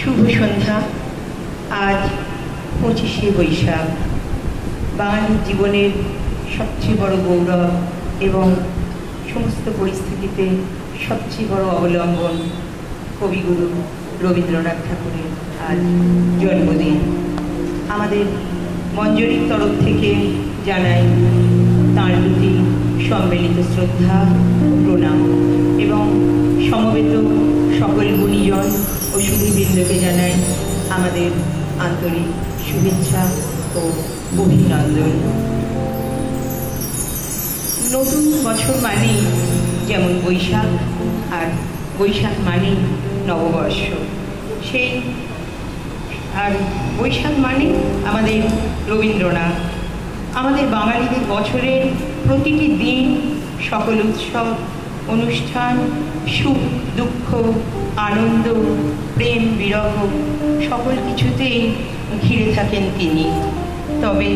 শুভ সন্ধ্যা। আজ 25শে বৈশাখ, বাঙালির জীবনের সবচেয়ে বড় গৌরব এবং সমস্ত পরিস্থিতিতে সবচেয়ে বড় অবলম্বন কবিগুরু রবীন্দ্রনাথ ঠাকুরের আজ জন্মদিন। আমাদের মঞ্জরির তরফ থেকে জানাই তাঁর প্রতি সম্মিলিত শ্রদ্ধা ও প্রণাম এবং সমবেত সকল গুণীজন ও সুধীবৃন্দকে জানাই আমাদের আন্তরিক শুভেচ্ছা ও অভিনন্দন। নতুন বছর মানেই যেমন বৈশাখ, আর বৈশাখ মানেই নববর্ষ। সেই আর বৈশাখ মানে আমাদের রবীন্দ্রনাথ। আমাদের বাঙালিদের বছরের প্রতিটি দিন, সকল উৎসব অনুষ্ঠান, সুখ দুঃখ আনন্দ প্রেম বিরহ সকল কিছুতেই ঘিরে থাকেন তিনি। তবে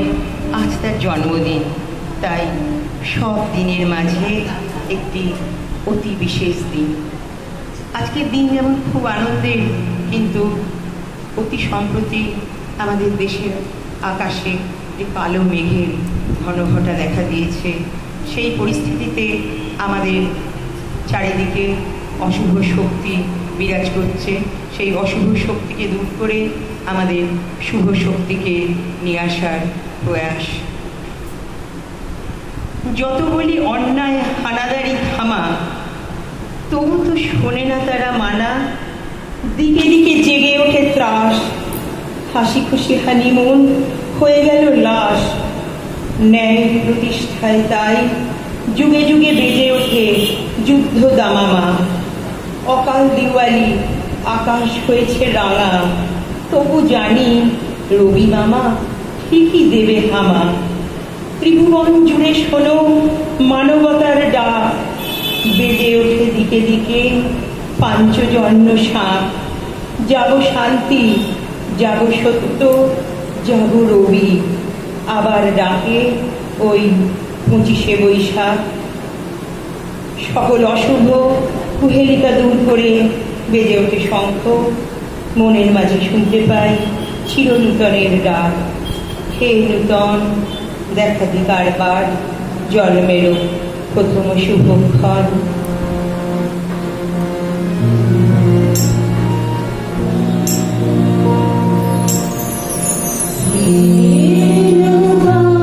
আজ তার জন্মদিন, তাই সব দিনের মাঝে একটি অতি বিশেষ দিন। আজকের দিন যেমন খুব আনন্দের, কিন্তু অতি সম্প্রতি আমাদের দেশের আকাশে যে কালো মেঘের ঘনঘটা দেখা দিয়েছে, সেই পরিস্থিতিতে আমাদের চারিদিকে অশুভ শক্তি বিরাজ করছে। সেই অশুভ শক্তিকে দূর করে আমাদের শুভ শক্তিকে নিয়ে আসার প্রয়াস। যত বলি অন্যায় হানাদারি থামা, তবু তো শোনে না তারা মানা। দিকে দিকে জেগে ওঠে ত্রাস, হাসি খুশি হানিমুন হয়ে গেল লাশ। ন্যায় প্রতিষ্ঠায় তাই যুগে যুগে বেজে ওঠে যুদ্ধ দামামা। অকাল দিওয়ালি আকাশ হয়েছে রাঙা, তবু জানি রবি মামা ঠিকই দেবে হামা। ত্রিভুবন জুড়ে শোনো মানবতার ডাক, বেজে ওঠে দিকে দিকে পাঞ্চজন্য শাঁখ। যাব শান্তি, যাব সত্য, যাব রবি, আবার ডাকে ওই 25শে বৈশাখ। সকল অশুভ কুহেলিকা দূর করে বেজে ওঠে শঙ্খ। মনের মাঝে শুনতে পাই চিরনূতনের ডাক। হে নূতন, দেখা দি কারবার, জন্মেরও প্রথম শুভক্ষণ। দেখা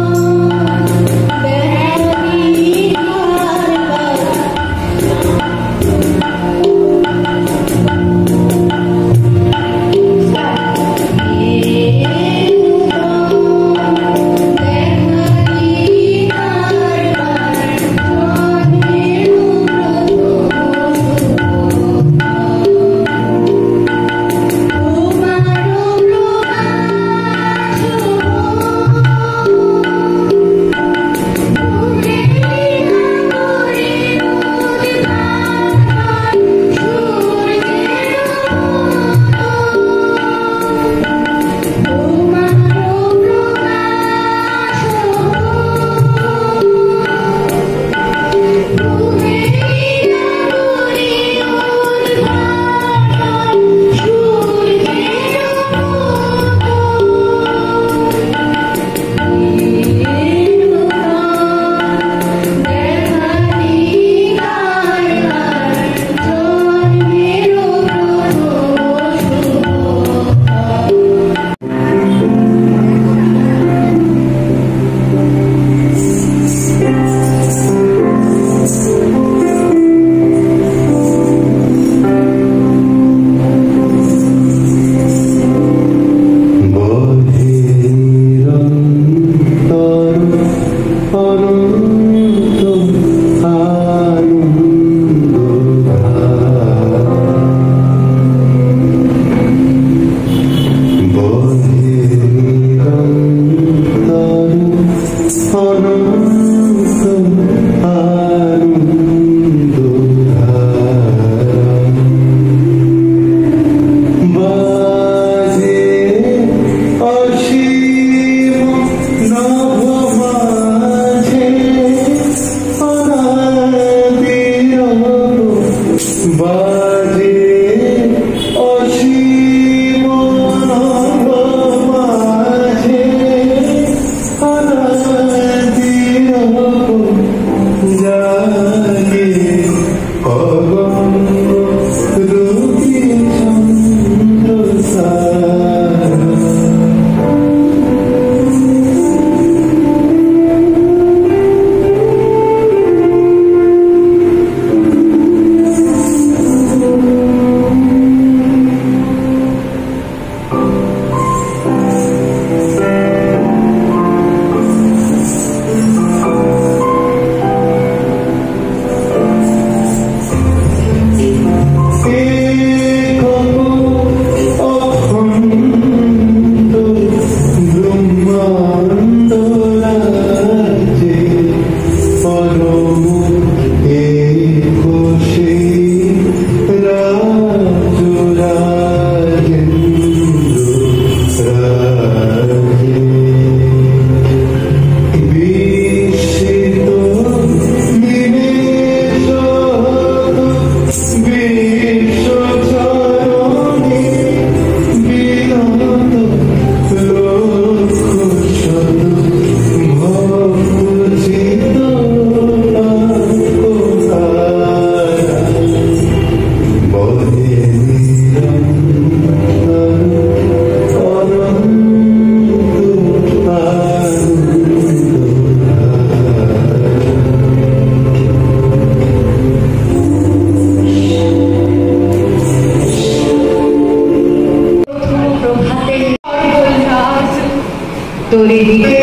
তোরে দিকে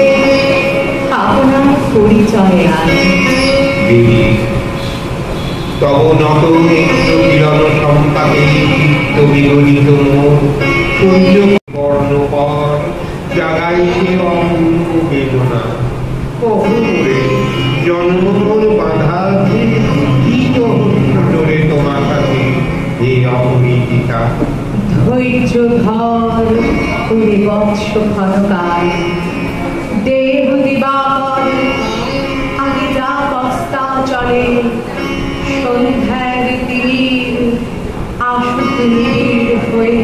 আপনার পরিচয় আনে। তব নত নেত্র কিরণ সম্পাদে চিত্ত বিগলিত মোর সূর্য বর্ণপর জাগাইছে অপূর্ব বেদনা। কহরে জন্মর বাধা আছে গীত ডোরে তোমার কাছে এ অপরিচিতা। ধৈর্য ধর ওরে বৎস ক্ষণকাল, দেব দিবাকর আগে যা বস্তা চলে, সন্ধ্যার তীর আসুক নীর হয়ে।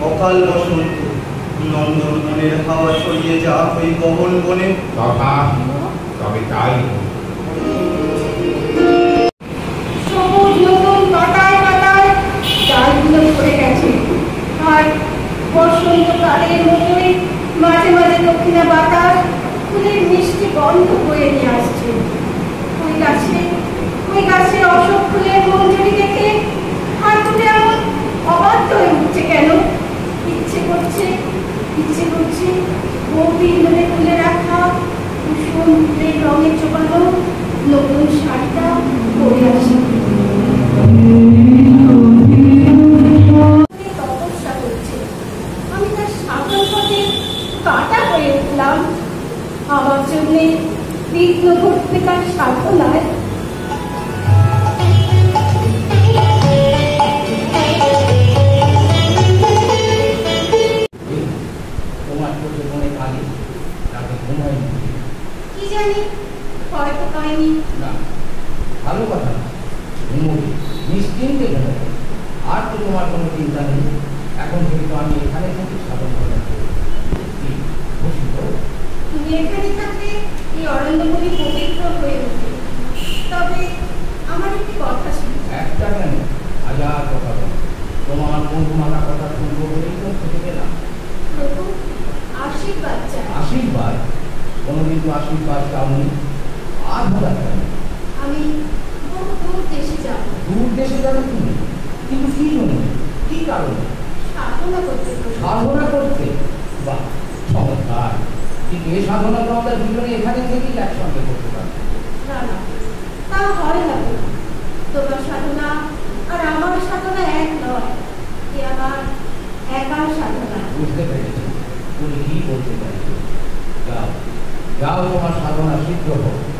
অকাল বসন্ত নন্দনবনের হাওয়া ছড়িয়ে যা ওই গহন বনে। তবে তাই সবুজ নতুন পাতায় পাতায় ডালগুলো ভরে গেছে, আর বসন্তকালের মতোই মাঝে মাঝে দক্ষিণা বাতাস ফুলের মিষ্টি গন্ধ বয়ে নিয়ে আসছে। ওই গাছে অশোক ফুলের মঞ্জুরি দেখে হাঁটুতে এমন অবাধ্য হয়ে উঠছে কেন? ইচ্ছে করছে গভীর মনে তুলে রাখা কুসুমের রঙে চোপানো নতুন শাড়িটা পরে আসি। তপস্যা করছে, আমি তার সাধন পথে কাটা হয়ে উঠলাম। আমার জন্য বিঘ্ন ঘটবে তার সাধনায়। কি জানি হয়নি। না, ভালো কথা না। ঘুমোবে, নিশ্চিন্তে ঘুমোবে। আর তো তোমার কোনো চিন্তা নেই। এখন কিন্তু আমি এখানে থাকি সাধন করার জন্য। কি খুশি তো? তুমি এখানে থাকলে এই অরণ্যভূমি পবিত্র হয়ে ওঠে। তবে আমার একটি কথা ছিল। একটা কেন, হাজার কথা বলো। তোমার বন্ধু মাথা কথা শুনবো বলেই তো থেকে গেলাম। প্রভু আশীর্বাদ চাই। আশীর্বাদ? কোনোদিন তো আশীর্বাদ চাওনি। আর হঠাৎ কেন? আমি বহু দূর দেশে যাব। দূর দেশে যাবে তুমি? কিন্তু কি জন্য, কি কারণে? সাধনা করতে প্রভু। সাধনা করতে? বাহ, চমৎকার। কিন্তু এই সাধনা তো আমরা দুজনে এখানে থেকেই একসঙ্গে করতে পারবো। না না, তা হয় না প্রভু। তোমার সাধনা আর আমার সাধনা এক নয়। এ আমার একার সাধনা। বুঝতে পেরেছি তুমি কি বলতে চাইছো। যাও যাও, তোমার সাধনা সিদ্ধ হোক।